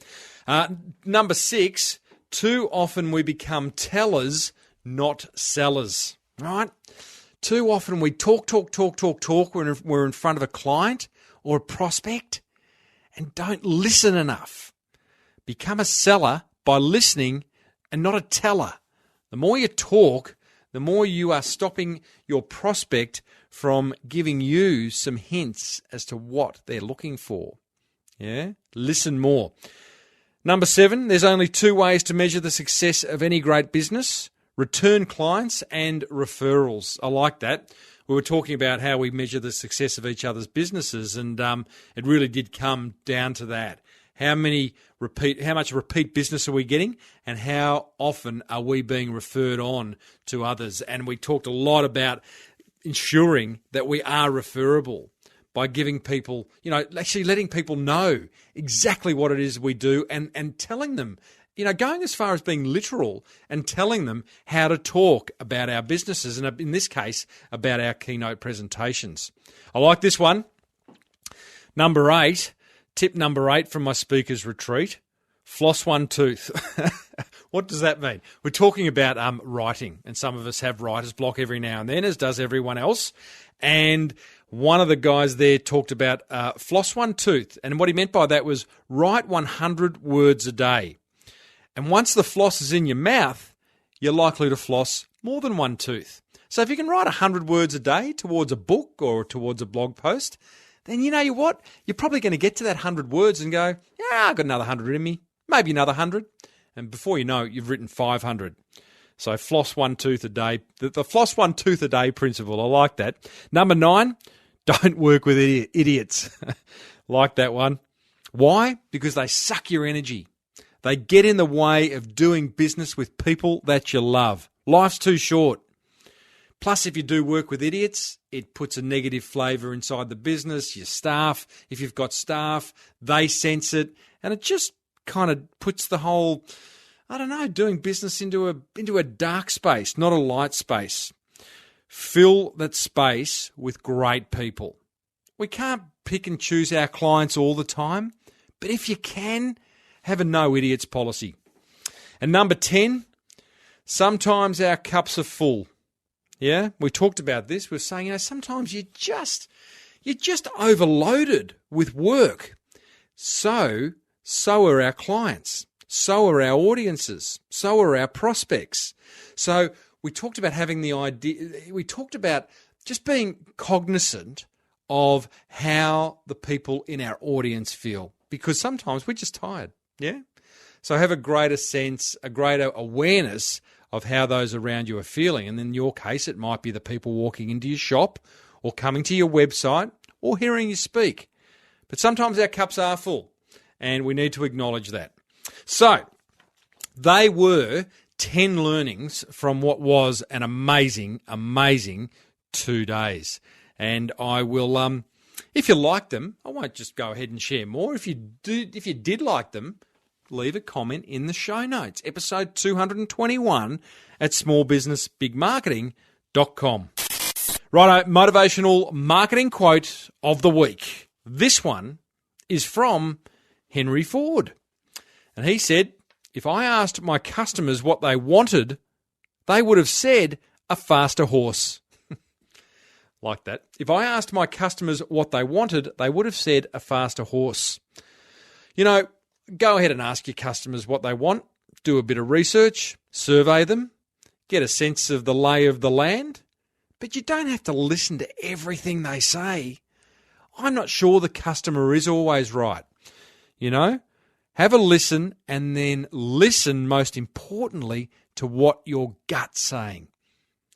Number 6, too often we become tellers, not sellers, right? Too often we talk when we're in front of a client or a prospect and don't listen enough. Become a seller by listening and not a teller. The more you talk, the more you are stopping your prospect from giving you some hints as to what they're looking for. Yeah? Listen more. Number 7, there's only 2 ways to measure the success of any great business: return clients and referrals. I like that. We were talking about how we measure the success of each other's businesses, and it really did come down to that. How much repeat business are we getting, and how often are we being referred on to others? And we talked a lot about ensuring that we are referable by giving people, actually letting people know exactly what it is we do and telling them, going as far as being literal and telling them how to talk about our businesses, and in this case, about our keynote presentations. I like this one. Number 8. Tip number 8 from my speaker's retreat: floss one tooth. What does that mean? We're talking about writing, and some of us have writer's block every now and then, as does everyone else. And one of the guys there talked about floss one tooth, and what he meant by that was write 100 words a day. And once the floss is in your mouth, you're likely to floss more than one tooth. So if you can write 100 words a day towards a book or towards a blog post, then you know what? You're probably going to get to that 100 words and go, yeah, I've got another 100 in me, maybe another 100. And before you know it, you've written 500. So floss one tooth a day. The floss one tooth a day principle, I like that. Number 9, don't work with idiots. Like that one. Why? Because they suck your energy. They get in the way of doing business with people that you love. Life's too short. Plus, if you do work with idiots, it puts a negative flavour inside the business, your staff. If you've got staff, they sense it, and it just kind of puts the whole, doing business into a dark space, not a light space. Fill that space with great people. We can't pick and choose our clients all the time, but if you can, have a no idiots policy. And number 10, sometimes our cups are full. Yeah, we talked about this. We're saying, sometimes you're just overloaded with work. So are our clients. So are our audiences. So are our prospects. So we talked about having the idea. We talked about just being cognizant of how the people in our audience feel, because sometimes we're just tired. Yeah. So have a greater sense, a greater awareness of how those around you are feeling. And in your case, it might be the people walking into your shop or coming to your website or hearing you speak. But sometimes our cups are full, and we need to acknowledge that. So they were 10 learnings from what was an amazing 2 days. And I will, if you like them, I won't just go ahead and share more. If you did like them, leave a comment in the show notes. Episode 221 at smallbusinessbigmarketing.com. Righto, motivational marketing quote of the week. This one is from Henry Ford. And he said, if I asked my customers what they wanted, they would have said a faster horse. Like that. If I asked my customers what they wanted, they would have said a faster horse. You know, go ahead and ask your customers what they want. Do a bit of research, survey them, get a sense of the lay of the land. But you don't have to listen to everything they say. I'm not sure the customer is always right. You know, have a listen and then listen, most importantly, to what your gut's saying.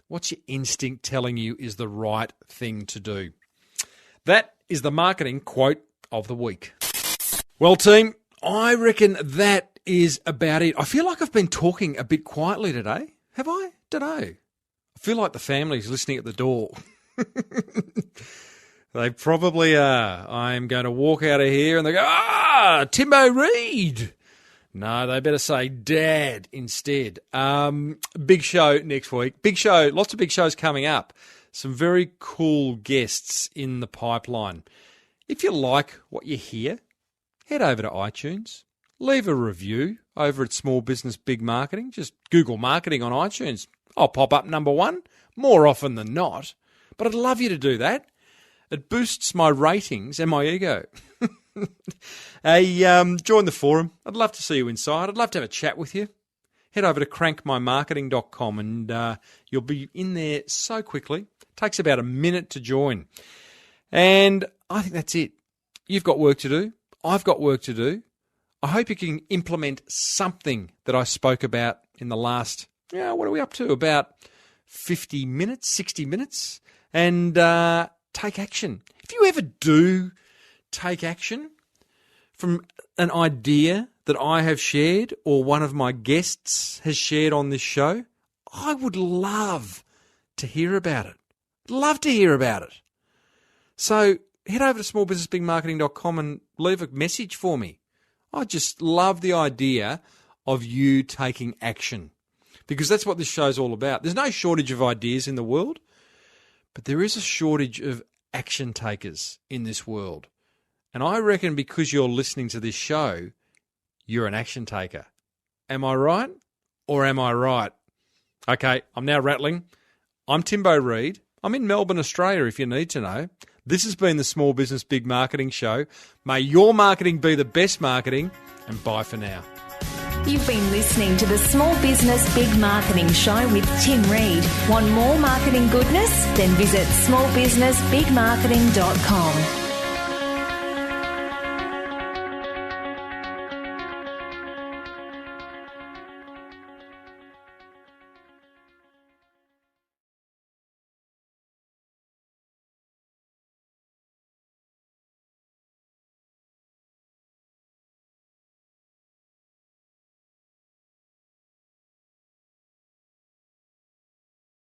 What's your instinct telling you is the right thing to do? That is the marketing quote of the week. Well, team, I reckon that is about it. I feel like I've been talking a bit quietly today. Have I? Don't know. I feel like the family's listening at the door. They probably are. I'm going to walk out of here and they go, Timbo Reid. No, they better say Dad instead. Big show next week. Big show, lots of big shows coming up. Some very cool guests in the pipeline. If you like what you hear, head over to iTunes. Leave a review over at Small Business Big Marketing. Just Google marketing on iTunes. I'll pop up number one more often than not. But I'd love you to do that. It boosts my ratings and my ego. Join the forum. I'd love to see you inside. I'd love to have a chat with you. Head over to crankmymarketing.com and you'll be in there so quickly. It takes about a minute to join. And I think that's it. You've got work to do. I've got work to do. I hope you can implement something that I spoke about in the last, what are we up to? About 50 minutes, 60 minutes. And take action. If you ever do take action from an idea that I have shared or one of my guests has shared on this show, I would love to hear about it. Love to hear about it. So head over to smallbusinessbigmarketing.com and leave a message for me. I just love the idea of you taking action because that's what this show's all about. There's no shortage of ideas in the world, but there is a shortage of action takers in this world. And I reckon because you're listening to this show, you're an action taker. Am I right or am I right? Okay, I'm now rattling. I'm Timbo Reid. I'm in Melbourne, Australia, if you need to know. This has been the Small Business Big Marketing Show. May your marketing be the best marketing, and bye for now. You've been listening to the Small Business Big Marketing Show with Tim Reid. Want more marketing goodness? Then visit smallbusinessbigmarketing.com.